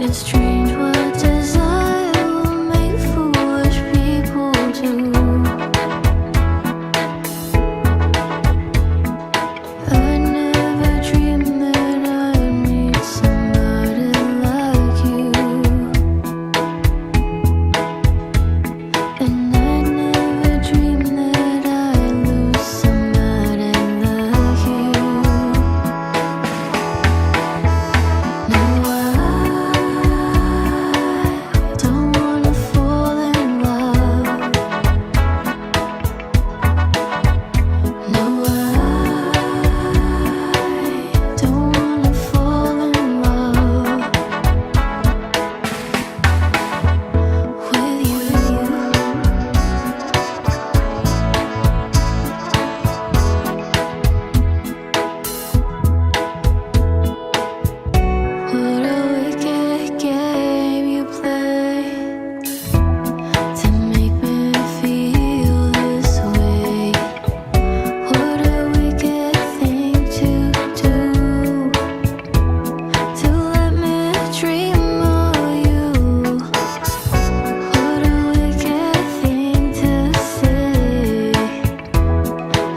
It's strange what desire will make foolish people do. I never dreamed that I'd meet somebody like you, and I never dreamed that I'd lose somebody like you. No, I don't wanna fall in love. No, I don't wanna fall in love with you. What a wicked game you play to make me feel this way. What a wicked thing to do, to let me dream of you. What a wicked thing to say.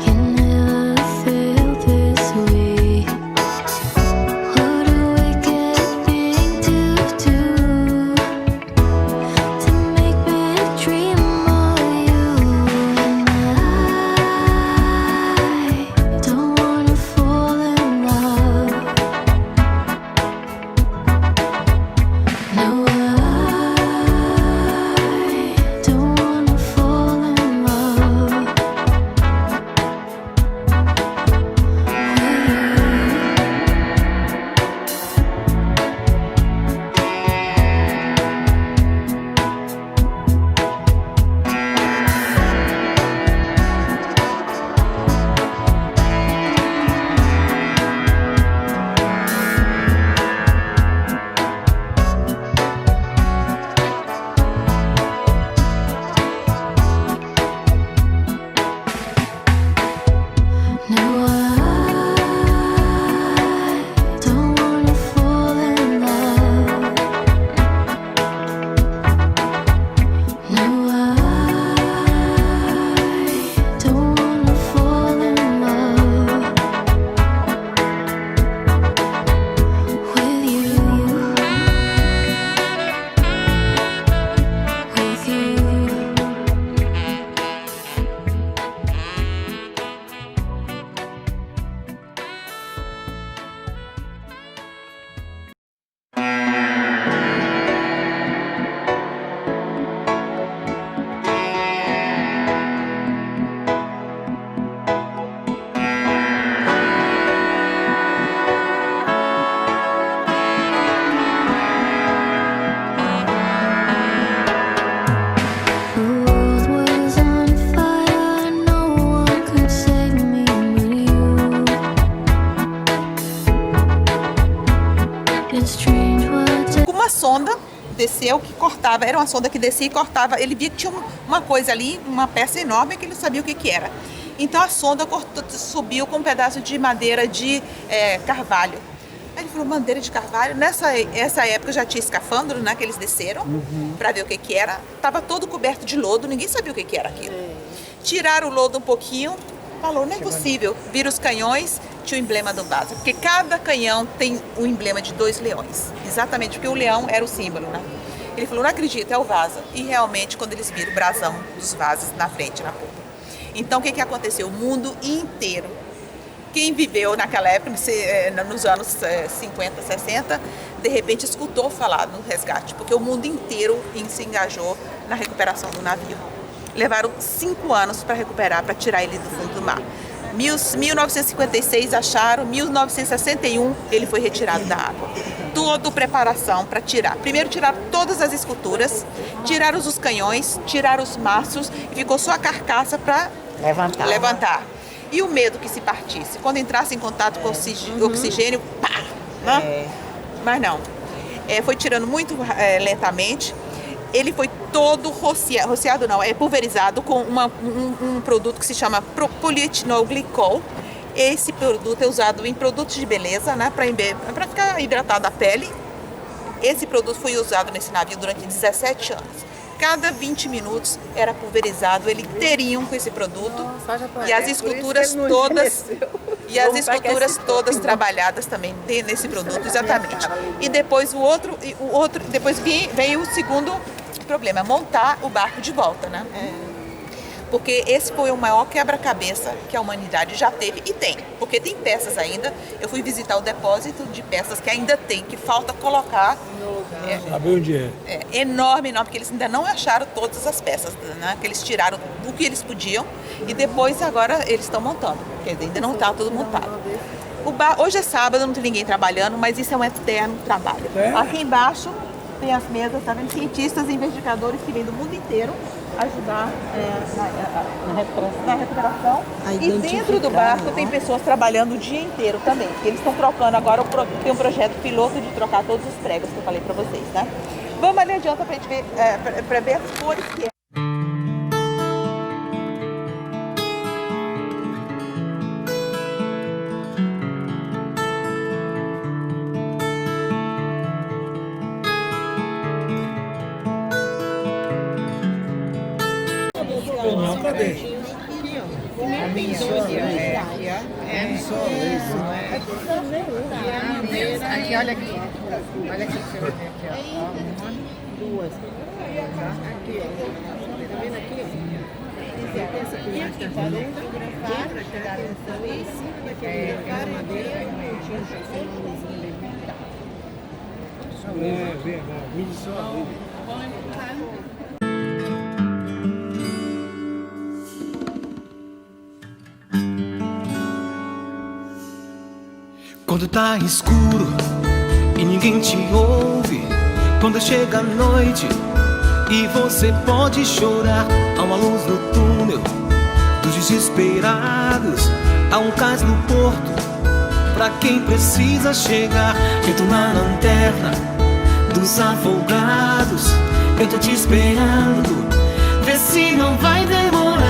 You never felt this way. What a wicked thing to do, to make me dream of you. And I don't wanna fall in love. No, I don't wanna fall in love with you. No, I don't wanna fall in love. No, I don't wanna fall in love with you. With you. The world was on fire, no one could save me but you. It's strange what Uma sonda desceu que cortava, era uma sonda que descia e cortava. Ele via que tinha uma coisa ali, uma peça enorme que ele sabia o que era. Então a sonda subiu com um pedaço de madeira de carvalho. Aí ele falou, madeira de carvalho. Essa época já tinha escafandro, né, que eles desceram para ver o que era. Tava todo coberto de lodo, ninguém sabia o que era aquilo. Tiraram o lodo um pouquinho, falou, não é possível. Viram os canhões, tinha o emblema do Vasa. Porque cada canhão tem o emblema de 2 leões. Exatamente, porque o leão era o símbolo, né? Ele falou, não acredito, é o Vasa. E realmente, quando eles viram o brasão dos Vasas na frente, na popa. Então, o que aconteceu? O mundo inteiro. Quem viveu naquela época, nos anos 50, 60, de repente escutou falar no resgate, porque o mundo inteiro se engajou na recuperação do navio. Levaram 5 anos para recuperar, para tirar ele do fundo do mar. 1956 acharam, 1961 ele foi retirado da água. Toda preparação para tirar. Primeiro tiraram todas as esculturas, tiraram os canhões, tiraram os mastros e ficou só a carcaça para levantar. E o medo que se partisse. Quando entrasse em contato com o oxigênio, pá! Né? Mas não. Foi tirando muito lentamente. Ele foi todo rociado não, pulverizado com um produto que se chama polietileno glicol. Esse produto é usado em produtos de beleza, né, para ficar hidratado a pele. Esse produto foi usado nesse navio durante 17 anos. Cada 20 minutos era pulverizado ele inteirinho com esse produto. E as esculturas todas trabalhadas também nesse produto, exatamente. E depois depois veio o segundo problema, montar o barco de volta, né? Porque esse foi o maior quebra-cabeça que a humanidade já teve e tem, porque tem peças ainda. Eu fui visitar o depósito de peças que ainda tem, que falta colocar. Sabe onde é? Enorme, porque eles ainda não acharam todas as peças, né? Que eles tiraram o que eles podiam e depois agora eles estão montando, porque ainda não está tudo montado. Hoje é sábado, não tem ninguém trabalhando, mas isso é um eterno trabalho. Aqui embaixo tem as mesas, tá vendo? Cientistas e investigadores que vêm do mundo inteiro ajudar na recuperação. E dentro do barco tem pessoas trabalhando o dia inteiro também. Eles estão trocando agora, tem um projeto piloto de trocar todos os pregos que eu falei para vocês, né? Vamos ali adianta pra gente ver, para ver as cores que é. Cadê? Aqui, olha aqui. Olha aqui, você vai ver aqui, ó. Uma, duas. Aqui, ó. Tá vendo aqui? Essa aqui, essa aqui, podem fotografar para chegar a atenção e em cima daquele lugar madeira é um pontinho, uma luzinha ali. Vídeo só. Quando tá escuro e ninguém te ouve, quando chega a noite e você pode chorar, há uma luz no túnel dos desesperados, há um cais no porto pra quem precisa chegar. Eu tô na lanterna dos afogados, eu tô te esperando, vê se não vai demorar.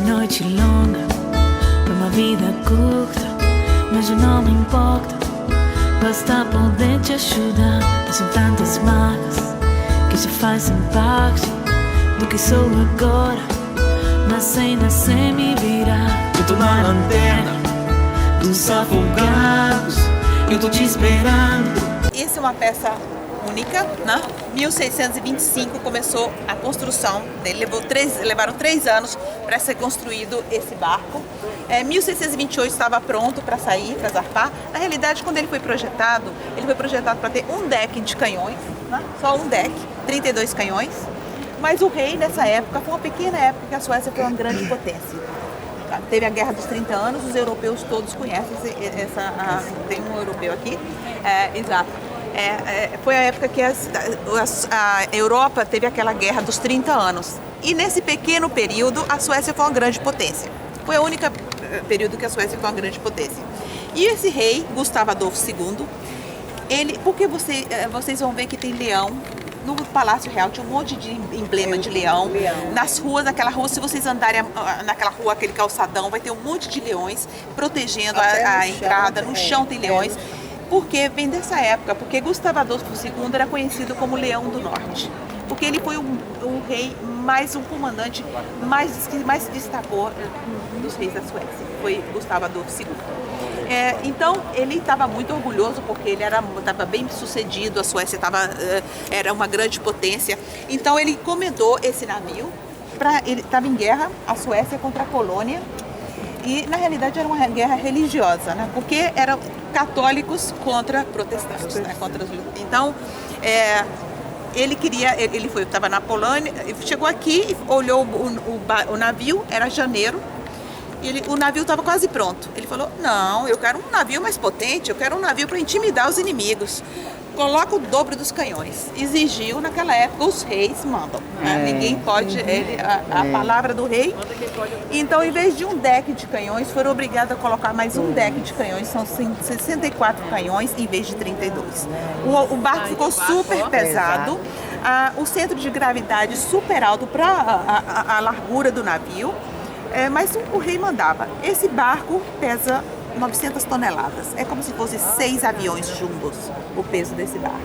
Noite longa, foi uma vida curta, mas eu não me importo. Basta poder te ajudar. São tantas marcas que se fazem parte do que sou agora, mas ainda sem me virar. Eu tô na lanterna dos afogados, eu tô te esperando. Essa é uma peça única, né? 1625 começou a construção dele, levaram 3 anos para ser construído esse barco. 1628 estava pronto para sair, para zarpar. Na realidade, quando ele foi projetado para ter um deck de canhões, né? Só um deck, 32 canhões. Mas o rei nessa época, foi uma pequena época que a Suécia foi uma grande potência. Teve a Guerra dos 30 anos, os europeus todos conhecem tem um europeu aqui, exato. Foi a época que a Europa teve aquela guerra dos 30 anos. E nesse pequeno período, a Suécia foi uma grande potência. Foi o único período que a Suécia foi uma grande potência. E esse rei, Gustavo Adolfo II, porque vocês vão ver que tem leão. No Palácio Real tinha um monte de emblema de leão. Nas ruas, naquela rua, se vocês andarem naquela rua, aquele calçadão, vai ter um monte de leões protegendo a entrada. No chão tem leões. Porque vem dessa época, porque Gustavo Adolfo II era conhecido como Leão do Norte. Porque ele foi um rei, um comandante que mais se destacou dos reis da Suécia. Foi Gustavo Adolfo II. Então, ele estava muito orgulhoso porque ele estava bem sucedido, a Suécia era uma grande potência. Então, ele encomendou esse navio, ele estava em guerra, a Suécia contra a Polônia. E, na realidade, era uma guerra religiosa, né? Porque eram católicos contra protestantes, né? Então, ele estava na Polônia, chegou aqui, olhou o navio, era janeiro, o navio estava quase pronto. Ele falou, não, eu quero um navio mais potente, eu quero um navio para intimidar os inimigos. Coloca o dobro dos canhões. Exigiu, naquela época, os reis mandam. Né? Ninguém pode, a palavra do rei. Então, em vez de um deck de canhões, foram obrigados a colocar mais um deck de canhões. São 64 canhões em vez de 32. O barco ficou super pesado. O centro de gravidade super alto para a largura do navio. Mas o rei mandava. Esse barco pesa 900 toneladas. É como se fosse 6 aviões jumbos o peso desse barco.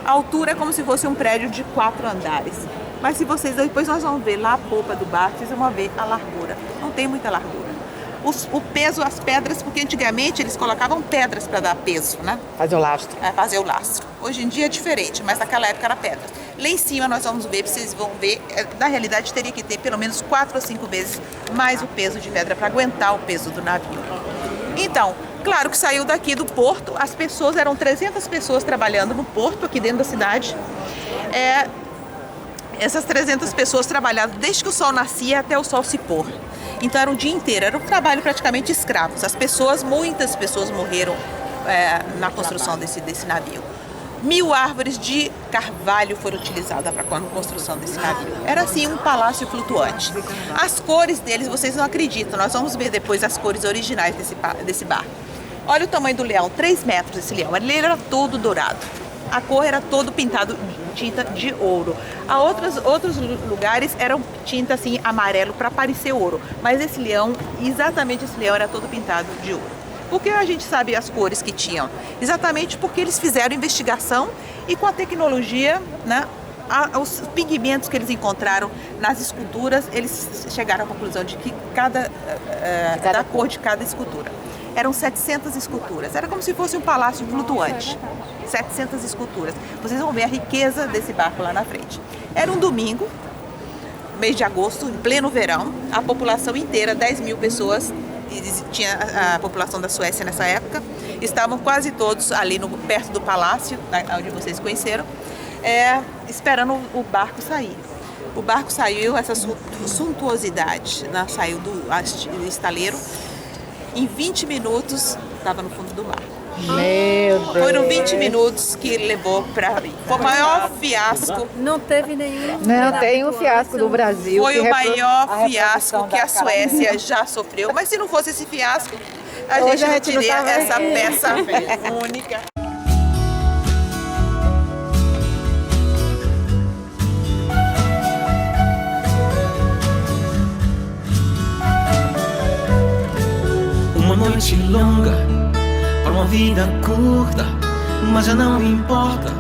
A altura é como se fosse um prédio de 4 andares. Mas se vocês, depois nós vamos ver lá a polpa do barco, vocês vão ver a largura. Não tem muita largura. O peso, as pedras, porque antigamente eles colocavam pedras para dar peso, né? Fazer o lastro. Fazer o lastro. Hoje em dia é diferente, mas naquela época era pedras. Lá em cima nós vamos ver, vocês vão ver, na realidade teria que ter pelo menos 4 ou 5 vezes mais o peso de pedra para aguentar o peso do navio. Então, claro que saiu daqui do porto, as pessoas, eram 300 pessoas trabalhando no porto, aqui dentro da cidade. Essas 300 pessoas trabalhavam desde que o sol nascia até o sol se pôr. Então era um dia inteiro, era um trabalho praticamente escravos. Muitas pessoas morreram na construção desse navio. 1000 árvores de carvalho foram utilizadas para a construção desse navio. Era assim um palácio flutuante. As cores deles, vocês não acreditam, nós vamos ver depois as cores originais desse barco. Olha o tamanho do leão, 3 metros esse leão, ele era todo dourado. A cor era todo pintado de tinta de ouro. Outros lugares eram tinta assim amarelo para parecer ouro, mas exatamente esse leão era todo pintado de ouro. Por que a gente sabe as cores que tinham? Exatamente porque eles fizeram investigação e com a tecnologia, né, os pigmentos que eles encontraram nas esculturas, eles chegaram à conclusão de que da cor de cada escultura. Eram 700 esculturas, era como se fosse um palácio flutuante. 700 esculturas. Vocês vão ver a riqueza desse barco lá na frente. Era um domingo, mês de agosto, em pleno verão, a população inteira, 10 mil pessoas, tinha a população da Suécia nessa época, estavam quase todos ali perto do palácio, onde vocês conheceram, esperando o barco sair. O barco saiu, essa suntuosidade, né, saiu do estaleiro, em 20 minutos estava no fundo do mar. Meu Deus. Foram 20 minutos que levou para... Foi o maior fiasco. Não teve nenhum. Não, tem um fiasco do Brasil. Foi que o maior fiasco reprodução que a da Suécia já sofreu. Mas se não fosse esse fiasco, a Hoje gente a não gente não teria tava essa aqui. peça única. Uma noite longa para uma vida curta, mas já não importa,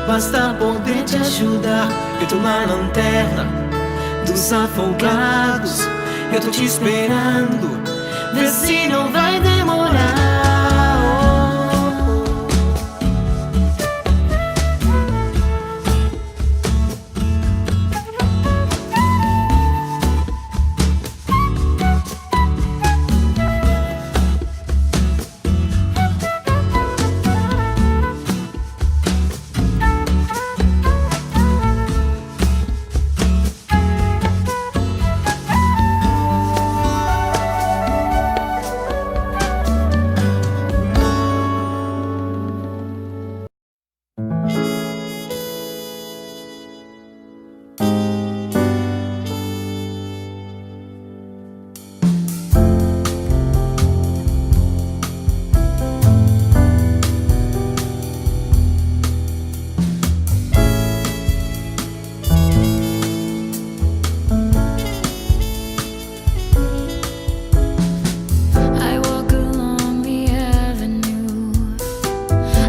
basta poder te ajudar. Eu tô na lanterna dos afogados, eu tô te esperando, vê se não vai demorar. I walk along the avenue.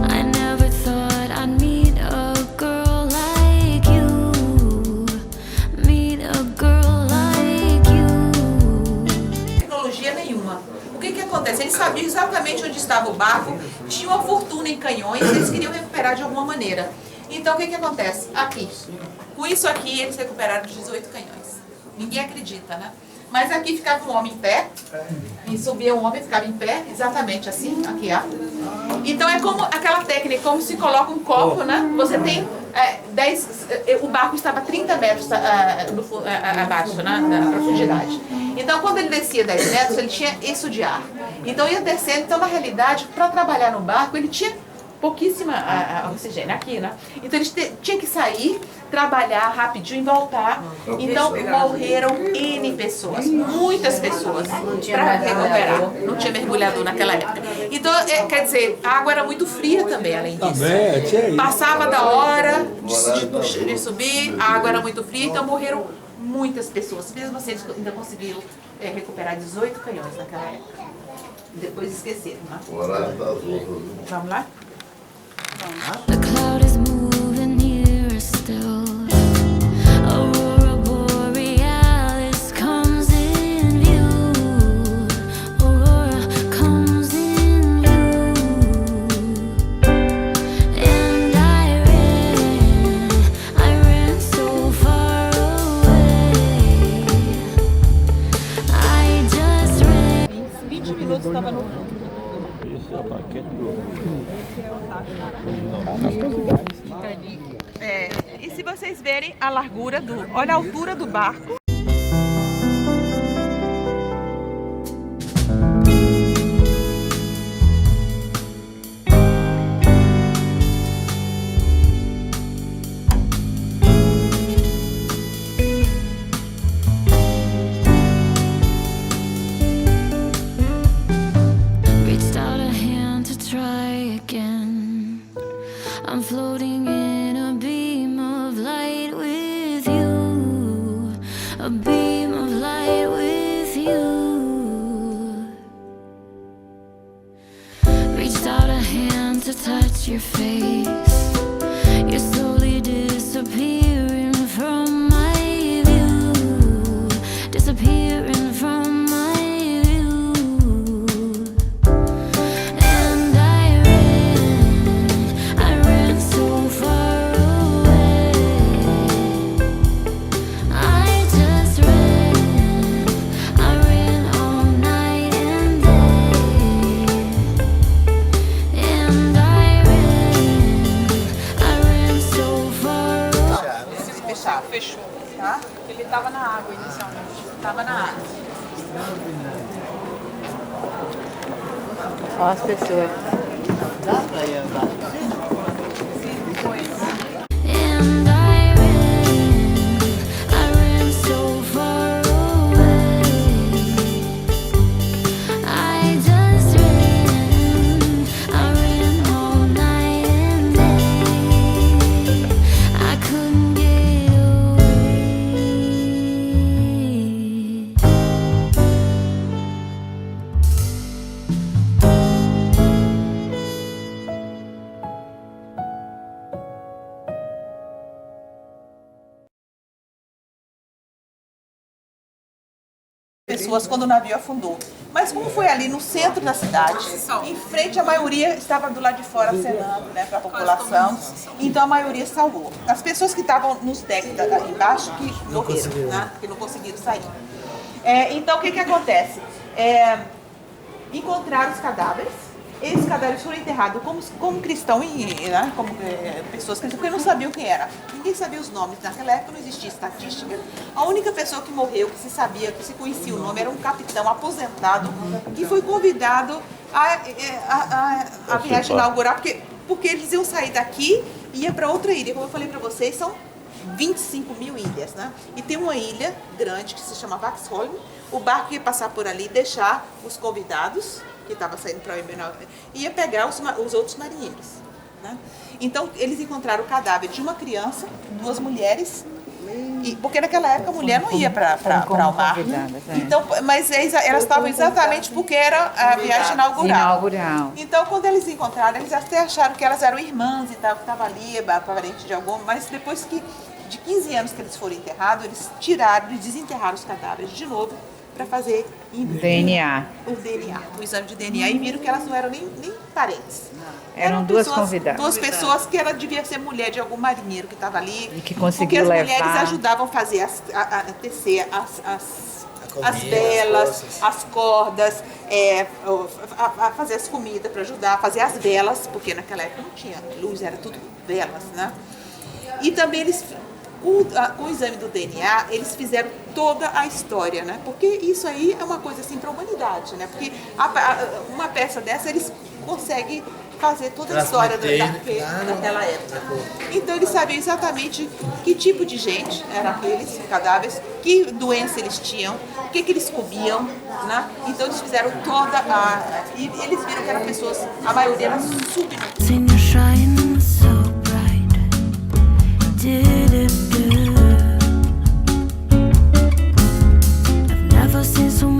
I never thought I'd meet a girl like you. Meet a girl like you. Tecnologia nenhuma. O que acontece? Eles sabiam exatamente onde estava o barco, tinham uma fortuna em canhões, eles queriam recuperar de alguma maneira. Então o que acontece? Aqui. Com isso aqui eles recuperaram 18 canhões. Ninguém acredita, né? Mas aqui ficava um homem em pé, e subia um homem, ficava em pé, exatamente assim, aqui, ó. Então é como aquela técnica, como se coloca um copo, né? Você tem 10, o barco estava 30 metros abaixo, né? Na profundidade. Então quando ele descia 10 metros, ele tinha isso de ar. Então ia descendo, então na realidade, para trabalhar no barco, ele tinha pouquíssima oxigênio aqui, né? Então eles tinham que sair, trabalhar rapidinho e voltar. Então morreram N pessoas, muitas pessoas, para recuperar. Não tinha mergulhador naquela época. Então, quer dizer, a água era muito fria também, além disso. Passava da hora de subir, a água era muito fria, então morreram muitas pessoas. Mesmo assim, eles ainda conseguiram recuperar 18 canhões naquela época. Depois esqueceram, né? O horário das outras. Vamos lá? The cloud is moving nearer still. Aurora borealis comes in view. Aurora comes in view. And I ran so far away. I just ran. 20 minutos estava no. E se vocês verem a largura olha a altura do barco. Reached out a hand to try again. I'm floating in a beam of light with you. A beam of light with you. Reached out a hand to touch your face. You're slowly disappearing from my view. Disappearing from my view. And I ran so far away. I just I ran all night and day. And I ran so far away. Fechou, tá? Ele estava na água inicialmente. Estava na água. Olha as pessoas. Dá pra ir andar. And I ran so far away. I just I ran all night and day. I couldn't get away. Pessoas quando o navio afundou. Mas como foi ali no centro da cidade, em frente a maioria estava do lado de fora acenando, né, para a população, então a maioria salvou. As pessoas que estavam nos decks embaixo que morreram, né, que não conseguiram sair. Então o que acontece? Encontraram os cadáveres. Esses cadáveres foram enterrados como cristãos, né, como pessoas cristãs, porque não sabiam quem era. Ninguém sabia os nomes. Naquela época não existia estatística. A única pessoa que morreu, que se sabia, que se conhecia o nome, era um capitão aposentado que foi convidado a viagem inaugurar, porque eles iam sair daqui e ia para outra ilha. Como eu falei para vocês, são 25 mil ilhas, né? E tem uma ilha grande que se chama Vaxholm. O barco ia passar por ali, deixar os convidados que estava saindo para o ia pegar os outros marinheiros, né? Então eles encontraram o cadáver de uma criança, 2 mulheres, porque naquela época a mulher não ia para o mar, né? Então, mas elas estavam exatamente porque era a viagem inaugural. Então quando eles encontraram, eles até acharam que elas eram irmãs e tal, que estava ali, parente de alguma, mas depois de 15 anos que eles foram enterrados, eles desenterraram os cadáveres de novo para fazer o DNA, o exame de DNA, e viram que elas não eram nem parentes. Eram duas convidadas. 2 pessoas que ela devia ser mulher de algum marinheiro que estava ali. E que conseguiu levar. Porque as mulheres ajudavam a fazer a tecer as velas, as cordas, a fazer as comidas para ajudar, a fazer as velas, porque naquela época não tinha luz, era tudo velas, né? E também eles, com o exame do DNA, eles fizeram toda a história, né? Porque isso aí é uma coisa assim para a humanidade, né? Porque uma peça dessa eles conseguem fazer toda a história daquela época. Então eles sabiam exatamente que tipo de gente eram aqueles cadáveres, que doença eles tinham, o que eles comiam, né? Então eles fizeram toda e eles viram que eram pessoas, a maioria era subnutridas. Seen you shine so bright. Did it good. I've never seen so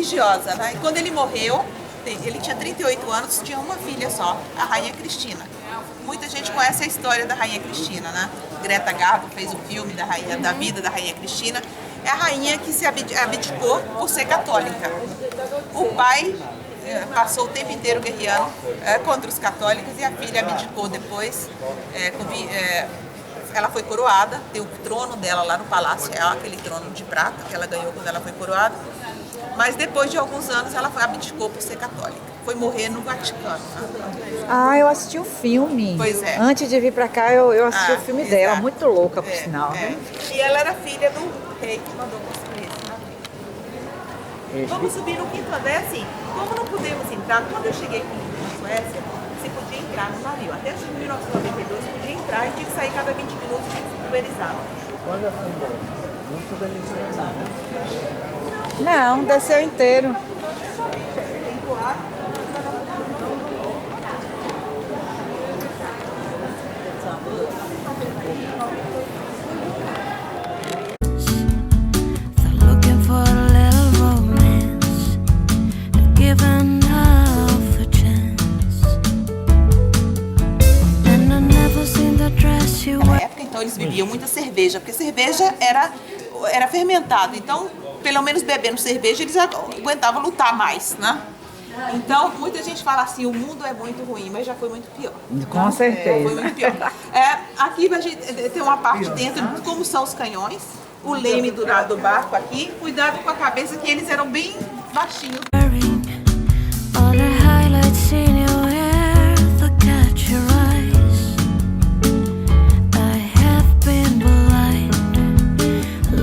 religiosa, né? E quando ele morreu, ele tinha 38 anos, tinha uma filha só, a Rainha Cristina. Muita gente conhece a história da Rainha Cristina, né? Greta Garbo fez o filme da vida da Rainha Cristina. É a rainha que se abdicou por ser católica. O pai passou o tempo inteiro guerreando contra os católicos e a filha abdicou depois. Ela foi coroada, tem o trono dela lá no Palácio Real, aquele trono de prata que ela ganhou quando ela foi coroada. Mas depois de alguns anos ela abdicou por ser católica. Foi morrer no Vaticano. Ah, eu assisti o filme. Pois é. Antes de vir pra cá, eu assisti o filme dela, exato. muito louca, por sinal. É. E ela era filha do rei que mandou construir esse navio. Vamos subir no quinto andar, assim, como não pudemos entrar, quando eu cheguei aqui na Suécia, você podia entrar no navio. Até 1992 você podia entrar e tinha que sair cada 20 minutos e pulverizava. Quando afundou? Não pulverizou nada. Não, desceu inteiro. They're looking for a little romance, giving half a chance. And I never seen the dress you Na wear. época, então, eles bebiam muita cerveja, porque cerveja era fermentado. Então, pelo menos bebendo cerveja, eles aguentavam lutar mais, né? Então, muita gente fala assim, o mundo é muito ruim, mas já foi muito pior. Com certeza. Foi muito pior. Aqui a gente tem uma parte dentro de como são os canhões, o leme do barco aqui. Cuidado com a cabeça, que eles eram bem baixinhos. All the highlights in your hair that catch your eyes. I have been blind,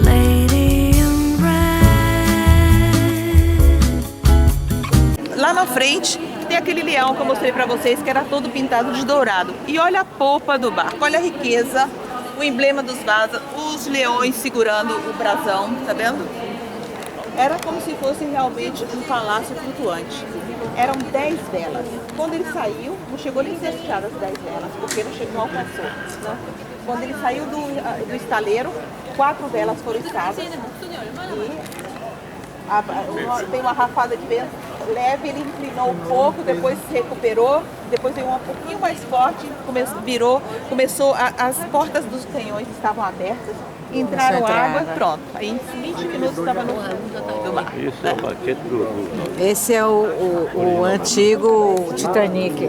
lady in red. Lá na frente tem aquele leão que eu mostrei pra vocês, que era todo pintado de dourado. E olha a polpa do barco, olha a riqueza, o emblema dos Vasa, os leões segurando o brasão, tá vendo? Era como se fosse realmente um palácio flutuante. Eram 10 velas. Quando ele saiu, não chegou nem a ser fechado as 10 velas, porque não alcançou. Né? Quando ele saiu do estaleiro, 4 velas foram içadas. E tem uma rafada de vento leve, ele inclinou um pouco, depois se recuperou, depois veio um pouquinho mais forte, começou as portas dos canhões estavam abertas, entraram água, pronto. Aí em 20 minutos estava no fundo do mar. Isso é o maquete do... Esse é o antigo Titanic.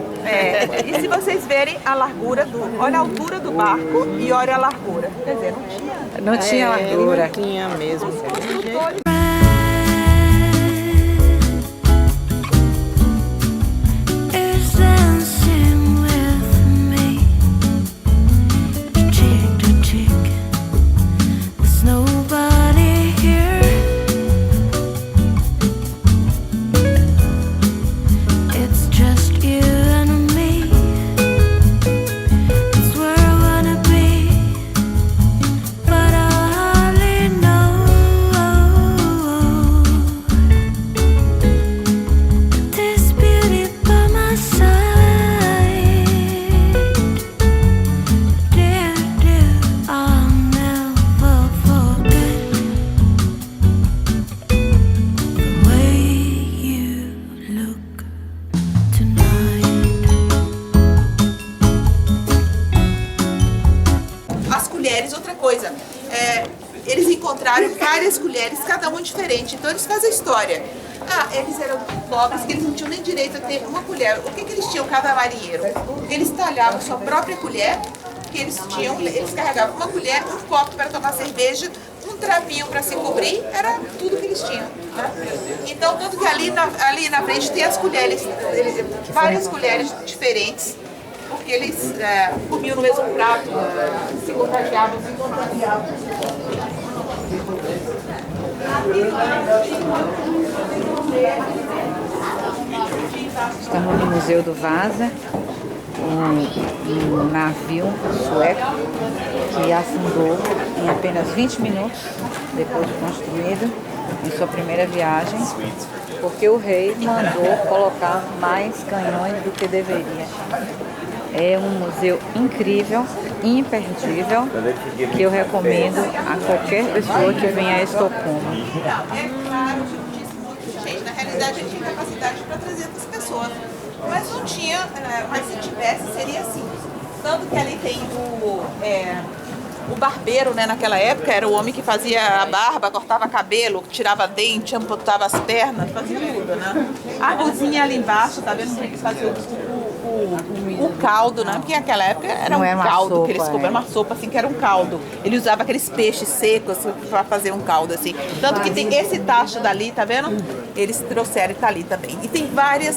E se vocês verem a largura olha a altura do barco e olha a largura. Quer dizer, Não tinha largura. Não tinha mesmo. Is dancing with me, cheek to cheek. There's nobody here. It's just you and me. It's where I wanna be, but I hardly know. This beauty by my side, dear, dear, I'll never forget the way you look tonight. as colheres, outra coisa, eles encontraram várias colheres, cada uma diferente, então eles fazem a história. Eles eram tão pobres que eles não tinham nem direito a ter uma colher. O que eles tinham, cada marinheiro? Eles talhavam sua própria colher, que eles carregavam uma colher, um copo para tomar cerveja, um trapinho para se cobrir, era tudo que eles tinham. Né? Então, tanto que ali na frente tem as colheres, várias colheres diferentes, porque eles comiam no mesmo prato, se contagiavam, Estamos no Museu do Vasa, um navio sueco que afundou em apenas 20 minutos depois de construído, em sua primeira viagem, porque o rei mandou colocar mais canhões do que deveria. É um museu incrível, imperdível, que eu recomendo a qualquer pessoa que venha a Estocolmo. É claro que eu disse muito, gente, né? realidade ele tinha capacidade para 300 pessoas. Mas não tinha, mas se tivesse seria assim. Tanto que ali tem o barbeiro, né, naquela época, era o homem que fazia a barba, cortava cabelo, tirava dente, amputava as pernas, fazia tudo, né? A cozinha ali embaixo, tá vendo que eles faziam o caldo, né? Porque naquela época era Não um era uma caldo sopa, que eles comiam, uma sopa assim, que era um caldo. Ele usava aqueles peixes secos para fazer um caldo assim. Tanto que tem esse tacho dali, tá vendo? Eles trouxeram e tá ali também. E tem várias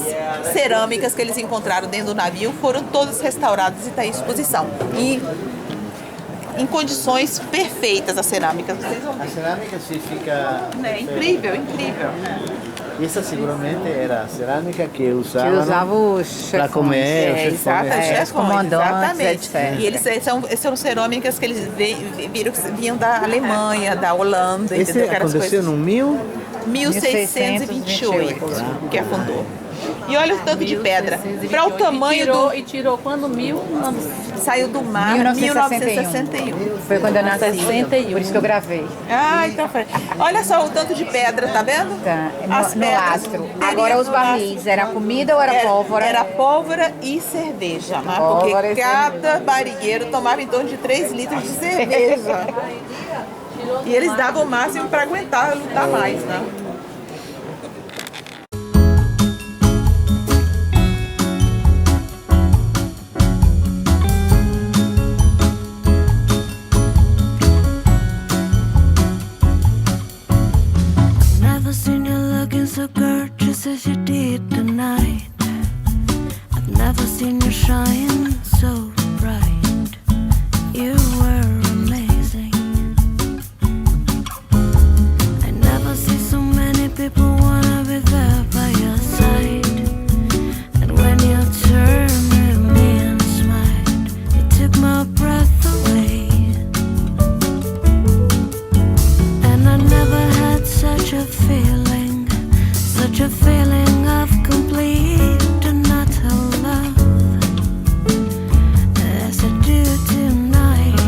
cerâmicas que eles encontraram dentro do navio, foram todas restauradas e tá em exposição. E em condições perfeitas as cerâmicas. Vocês vão ver. A cerâmica se fica... É incrível, incrível. E essa seguramente era a cerâmica que Que usavam usava os chefões. para comer, os Exatamente, chefões. os comandantes, exatamente. etc. E eles são cerâmicas que eles vinham da Alemanha, da Holanda, Esse entendeu? Aquelas aconteceu coisas. no 1628 que afundou. E olha o tanto de pedra. Para o tamanho E tirou quando? saiu do mar, 1961. Foi quando eu nasci. 61. Por isso que eu gravei. Ah, então foi. Olha só o tanto de pedra, tá vendo? Tá, As no pedras. lastro. Teria Agora os no barris, lastro. era comida ou era pólvora? Era pólvora e cerveja, né? Pólvora Porque e cada marinheiro tomava em torno de 3 litros de cerveja. E eles davam o máximo para aguentar lutar mais, né? Never seen you looking so gorgeous as you did tonight. I've never seen you shine so bright. You were amazing. I never see so many people wanna be there by your side. And when you turned to me and smiled, it took my breath away. And I never had such a feeling of complete and utter love as I do tonight.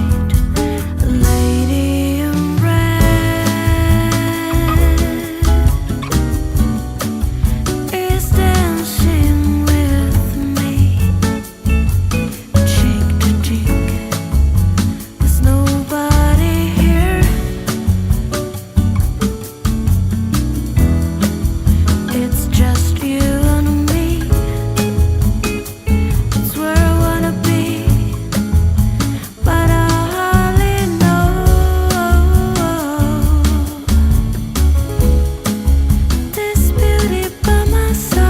A lady in red is dancing with me, cheek to cheek. There's nobody here. It's just you and me. It's where I wanna be, but I hardly know this beauty by my side.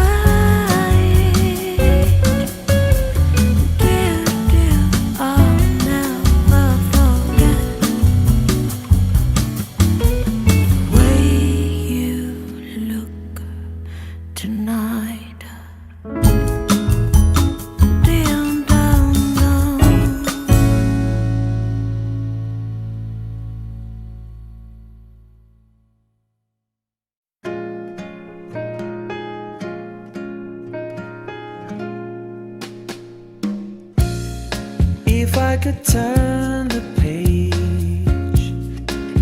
I'll never forget the way you look tonight. Dum, dum, dum. If I could turn the page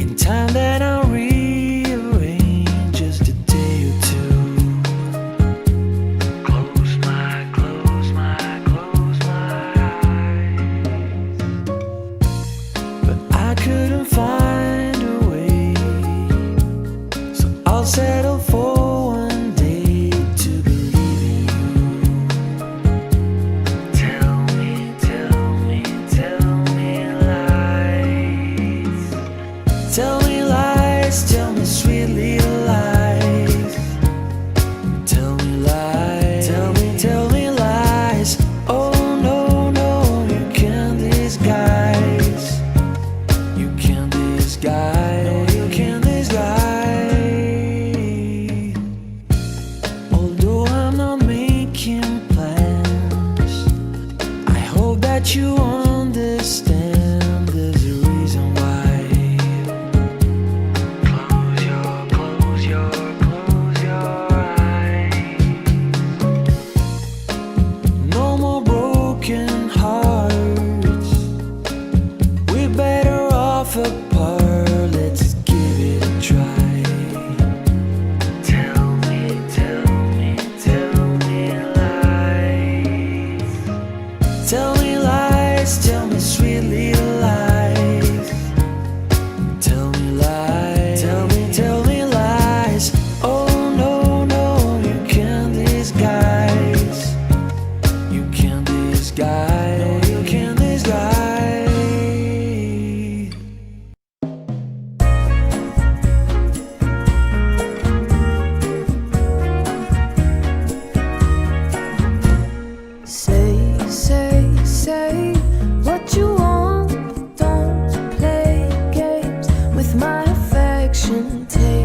in time, that I'll rearrange just a day or two. Close my eyes. But I couldn't find a way, so I'll settle for one day to believe in you. Tell me can take.